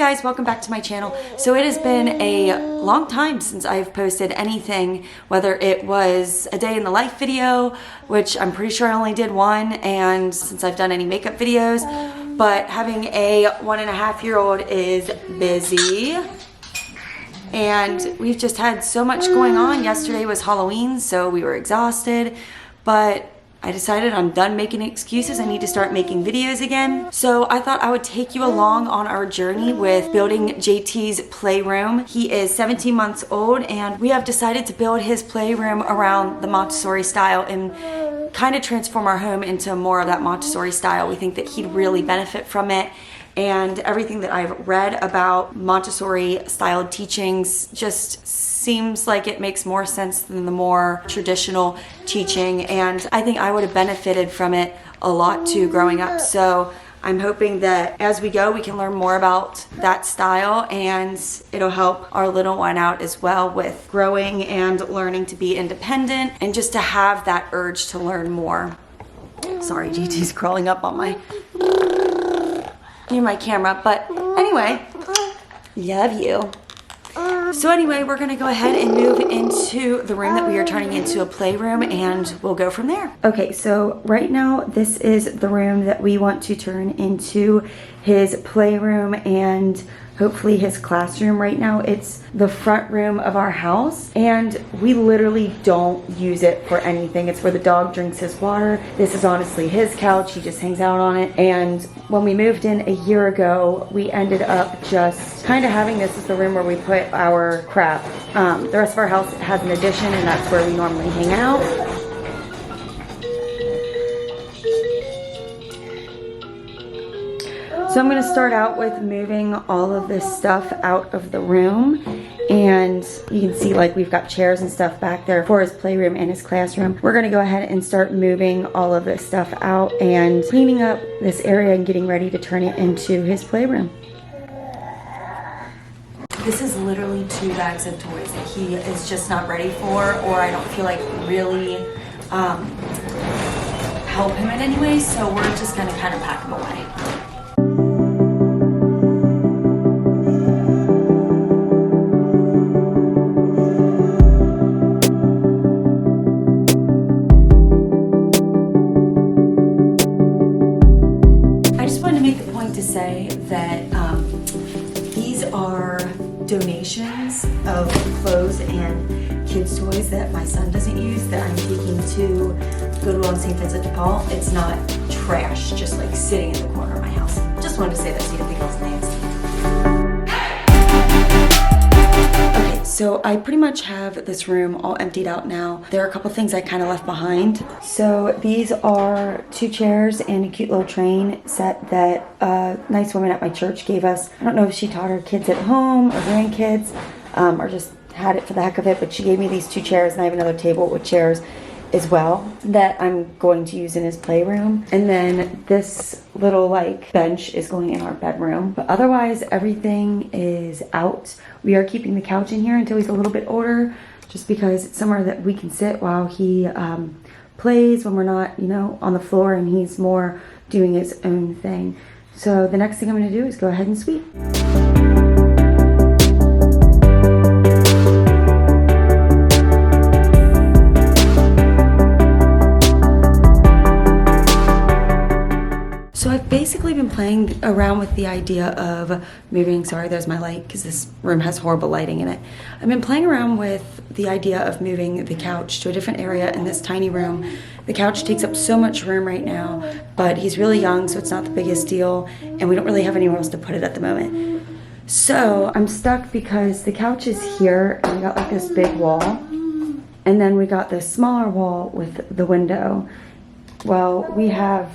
guys, welcome back to my channel. So it has been a long time since I've posted anything, whether it was a day in the life video, which I'm pretty sure I only did one, and since I've done any makeup videos, but having a 1.5-year-old is busy. And we've just had so much going on. Yesterday was Halloween, so we were exhausted, but I decided I'm done making excuses. I need to start making videos again. So I thought I would take you along on our journey with building JT's playroom. He is 17 months old, and we have decided to build his playroom around the Montessori style and kind of transform our home into more of that Montessori style. We think that he'd really benefit from it. And everything that I've read about Montessori styled teachings just seems like it makes more sense than the more traditional teaching, and I think I would have benefited from it a lot too growing up. So I'm hoping that as we go we can learn more about that style, and it'll help our little one out as well with growing and learning to be independent and just to have that urge to learn more. Sorry, GT's crawling up on near my camera, but anyway, love you. So anyway, we're gonna go ahead and move into the room that we are turning into a playroom, and we'll go from there. Okay, so right now this is the room that we want to turn into his playroom and hopefully his classroom. Right now it's the front room of our house, and we literally don't use it for anything. It's where the dog drinks his water. This is honestly his couch. He just hangs out on it. And when we moved in a year ago, we ended up just kind of having this as the room where we put our crap. The rest of our house has an addition, and that's where we normally hang out. So I'm going to start out with moving all of this stuff out of the room, and you can see like we've got chairs and stuff back there for his playroom and his classroom. We're going to go ahead and start moving all of this stuff out and cleaning up this area and getting ready to turn it into his playroom. This is literally 2 bags of toys that he is just not ready for, or I don't feel like really help him in any way, so we're just going to kind of pack them away. Say that these are donations of clothes and kids' toys that my son doesn't use that I'm taking to Goodwill in St. Vincent de Paul. It's not trash, just like sitting in the corner of my house. Just wanted to say that so you didn't think I was nasty. Okay, so I pretty much have this room all emptied out now. There are a couple things I kind of left behind. So these are 2 chairs and a cute little train set that a nice woman at my church gave us. I don't know if she taught her kids at home or grandkids, or just had it for the heck of it, but she gave me these 2 chairs, and I have another table with chairs as well that I'm going to use in his playroom. And then this little like bench is going in our bedroom, but otherwise everything is out. We are keeping the couch in here until he's a little bit older, just because it's somewhere that we can sit while he plays when we're not, you know, on the floor, and he's more doing his own thing. So the next thing I'm going to do is go ahead and sweep. So I've basically been playing around with the idea of moving, sorry there's my light because this room has horrible lighting in it. I've been playing around with the idea of moving the couch to a different area in this tiny room. The couch takes up so much room right now, but he's really young, so it's not the biggest deal, and we don't really have anywhere else to put it at the moment. So I'm stuck because the couch is here, and we got like this big wall, and then we got this smaller wall with the window. Well, we have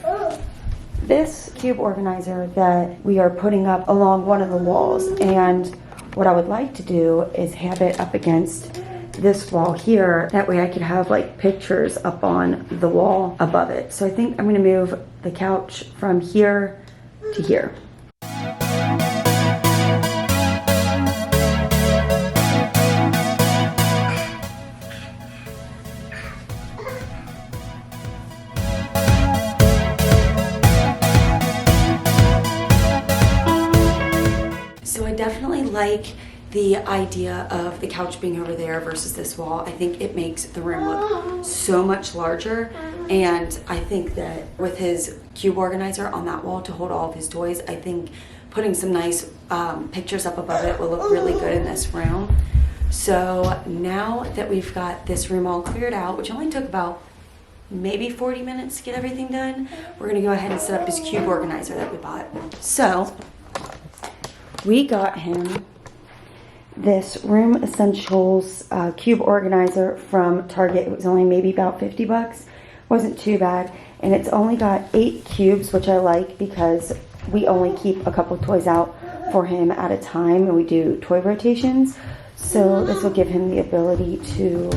this cube organizer that we are putting up along one of the walls, and what I would like to do is have it up against this wall here. That way I could have like pictures up on the wall above it. So I think I'm going to move the couch from here to here. like the idea of the couch being over there versus this wall. I think it makes the room look so much larger, and I think that with his cube organizer on that wall to hold all of his toys, I think putting some nice pictures up above it will look really good in this room. So now that we've got this room all cleared out, which only took about maybe 40 minutes to get everything done, we're gonna go ahead and set up his cube organizer that we bought. So we got him this Room Essentials cube organizer from Target. It was only maybe about 50 bucks. Wasn't too bad. And it's only got 8 cubes, which I like because we only keep a couple toys out for him at a time, and we do toy rotations. So this will give him the ability to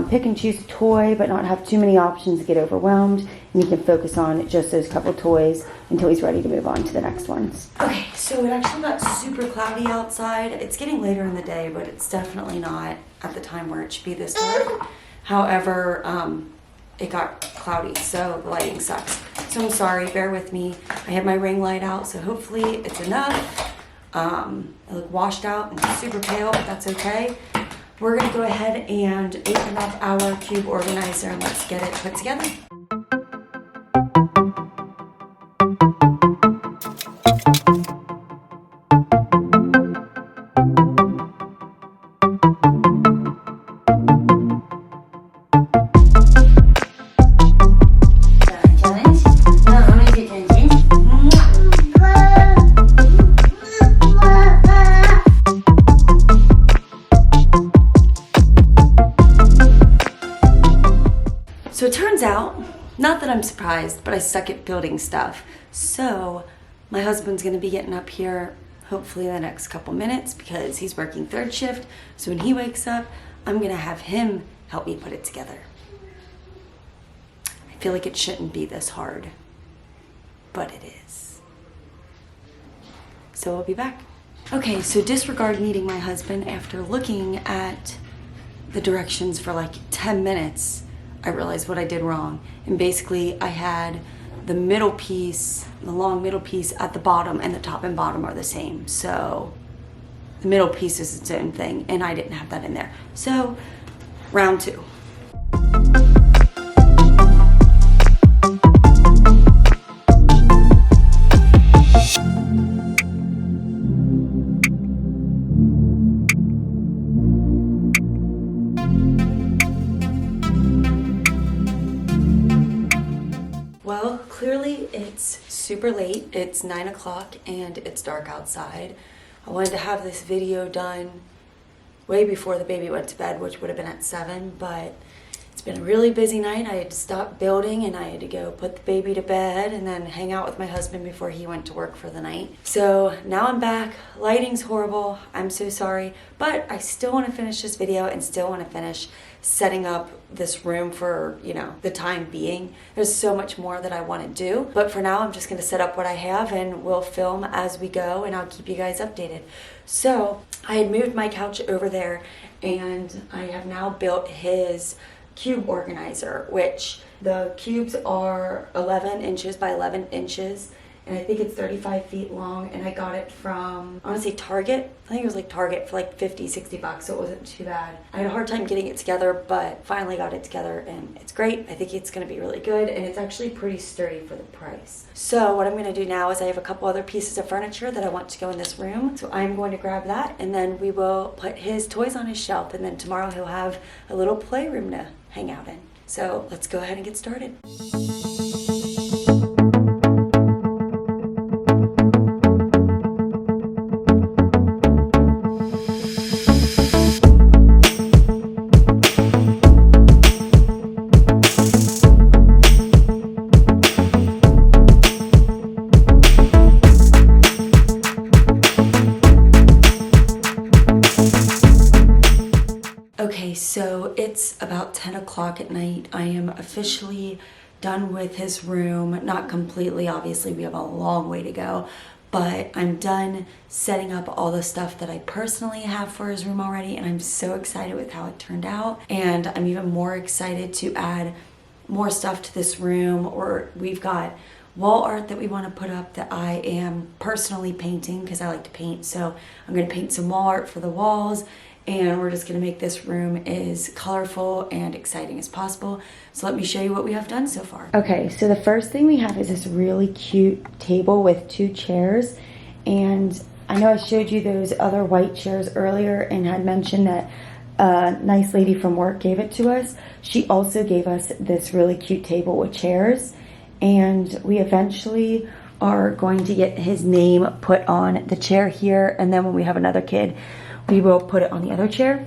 pick and choose a toy, but not have too many options, get overwhelmed, and he can focus on just those couple toys until he's ready to move on to the next ones. Okay, so it actually got super cloudy outside. It's getting later in the day, but it's definitely not at the time where it should be this dark. However, it got cloudy, so the lighting sucks. So I'm sorry, bear with me. I have my ring light out, so hopefully it's enough. It looked washed out and super pale, but that's okay. We're gonna go ahead and open up our cube organizer and let's get it put together. So it turns out, not that I'm surprised, but I suck at building stuff. So my husband's gonna be getting up here hopefully in the next couple minutes because he's working third shift. So when he wakes up, I'm gonna have him help me put it together. I feel like it shouldn't be this hard, but it is. So I'll be back. Okay, so disregard meeting my husband. After looking at the directions for like 10 minutes, I realized what I did wrong. And basically I had the middle piece, the long middle piece at the bottom, and the top and bottom are the same. So the middle piece is its own thing, and I didn't have that in there. So round 2. Well, clearly it's super late. It's 9 o'clock and it's dark outside. I wanted to have this video done way before the baby went to bed, which would have been at 7, but it's been a really busy night. I had to stop building and I had to go put the baby to bed and then hang out with my husband before he went to work for the night. So now I'm back. Lighting's horrible. I'm so sorry, but I still want to finish this video and still want to finish setting up this room for, you know, the time being. There's so much more that I want to do, but for now I'm just going to set up what I have and we'll film as we go and I'll keep you guys updated. So I had moved my couch over there and I have now built his cube organizer, which the cubes are 11 inches by 11 inches and I think it's 35 feet long, and I got it from, I want to say Target. I think it was like Target for like 50, 60 bucks, so it wasn't too bad. I had a hard time getting it together, but finally got it together and it's great. I think it's going to be really good, and it's actually pretty sturdy for the price. So what I'm going to do now is I have a couple other pieces of furniture that I want to go in this room, so I'm going to grab that and then we will put his toys on his shelf, and then tomorrow he'll have a little playroom to hang out in. So let's go ahead and get started. Okay, so it's about 10 o'clock at night. I am officially done with his room. Not completely, obviously, we have a long way to go, but I'm done setting up all the stuff that I personally have for his room already, and I'm so excited with how it turned out. And I'm even more excited to add more stuff to this room. Or we've got wall art that we want to put up that I am personally painting because I like to paint. So I'm going to paint some wall art for the walls, and we're just going to make this room as colorful and exciting as possible. So let me show you what we have done so far. Okay, so the first thing we have is this really cute table with 2 chairs, and I know I showed you those other white chairs earlier and had mentioned that a nice lady from work gave it to us. She also gave us this really cute table with chairs, and we eventually are going to get his name put on the chair here, and then when we have another kid, we will put it on the other chair.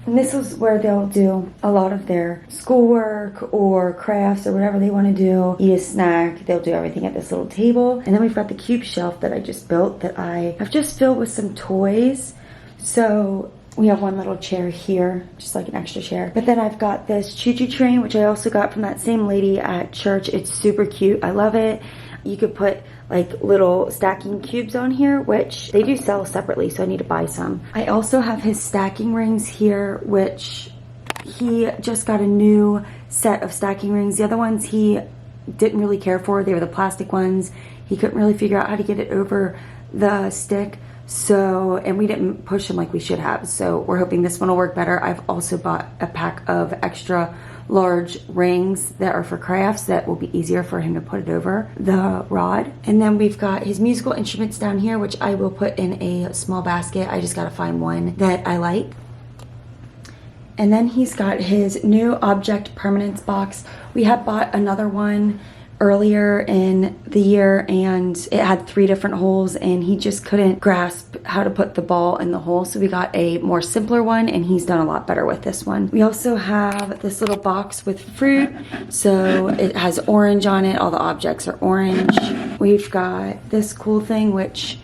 And this is where they'll do a lot of their schoolwork or crafts or whatever they want to do. Eat a snack. They'll do everything at this little table. And then we've got the cube shelf that I just built that I have just filled with some toys. So we have one little chair here, just like an extra chair. But then I've got this choo-choo train, which I also got from that same lady at church. It's super cute. I love it. You could put like little stacking cubes on here, which they do sell separately, so I need to buy some. I also have his stacking rings here, which he just got a new set of stacking rings. The other ones he didn't really care for. They were the plastic ones. He couldn't really figure out how to get it over the stick. So, and we didn't push him like we should have. So we're hoping this one will work better. I've also bought a pack of extra large rings that are for crafts that will be easier for him to put it over the rod. And then we've got his musical instruments down here, which I will put in a small basket. I just gotta find one that I like. And then he's got his new object permanence box. We had bought another one earlier in the year, and it had 3 different holes, and he just couldn't grasp how to put the ball in the hole, so we got a more simpler one, and he's done a lot better with this one. We also have this little box with fruit, so it has orange on it. All the objects are orange. We've got this cool thing which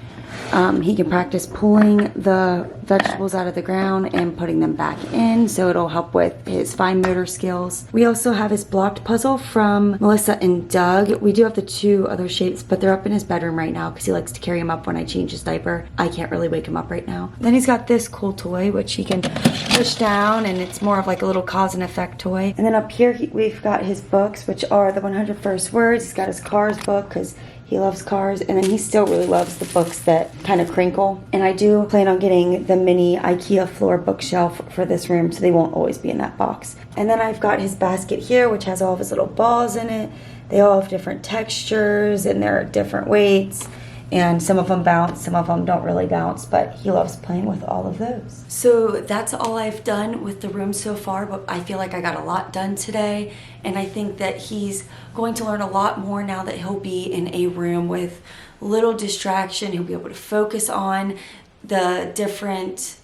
he can practice pulling the vegetables out of the ground and putting them back in, so it'll help with his fine motor skills. We also have his blocked puzzle from Melissa and Doug. We do have the 2 other shapes, but they're up in his bedroom right now because he likes to carry him up when I change his diaper. I can't really wake him up right now. Then he's got this cool toy which he can push down, and it's more of like a little cause and effect toy. And then up here we've got his books, which are the 100 First Words. He's got his Cars book because he loves cars, and then he still really loves the books that kind of crinkle. And I do plan on getting the mini IKEA floor bookshelf for this room, so they won't always be in that box. And then I've got his basket here, which has all of his little balls in it. They all have different textures, and they're different weights. And some of them bounce, some of them don't really bounce, but he loves playing with all of those. So that's all I've done with the room so far, but I feel like I got a lot done today, and I think that he's going to learn a lot more now that he'll be in a room with little distraction. He'll be able to focus on the different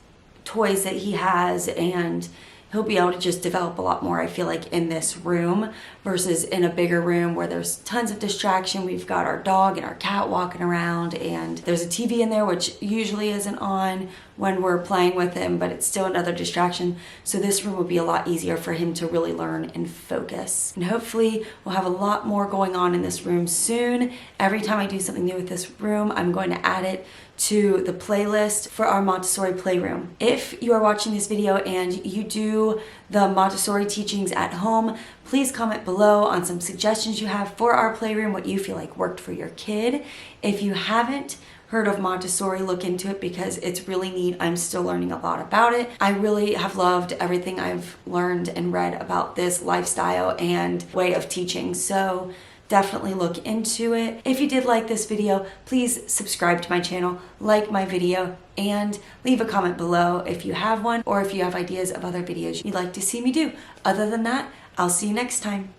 toys that he has, and he'll be able to just develop a lot more, I feel like, in this room versus in a bigger room where there's tons of distraction. We've got our dog and our cat walking around, and there's a TV in there which usually isn't on when we're playing with him, but it's still another distraction. So this room will be a lot easier for him to really learn and focus. And hopefully we'll have a lot more going on in this room soon. Every time I do something new with this room, I'm going to add it to the playlist for our Montessori Playroom. If you are watching this video and you do the Montessori teachings at home, please comment below on some suggestions you have for our playroom, what you feel like worked for your kid. If you haven't heard of Montessori, look into it because it's really neat. I'm still learning a lot about it. I really have loved everything I've learned and read about this lifestyle and way of teaching. So definitely look into it. If you did like this video, please subscribe to my channel, like my video, and leave a comment below if you have one or if you have ideas of other videos you'd like to see me do. Other than that, I'll see you next time.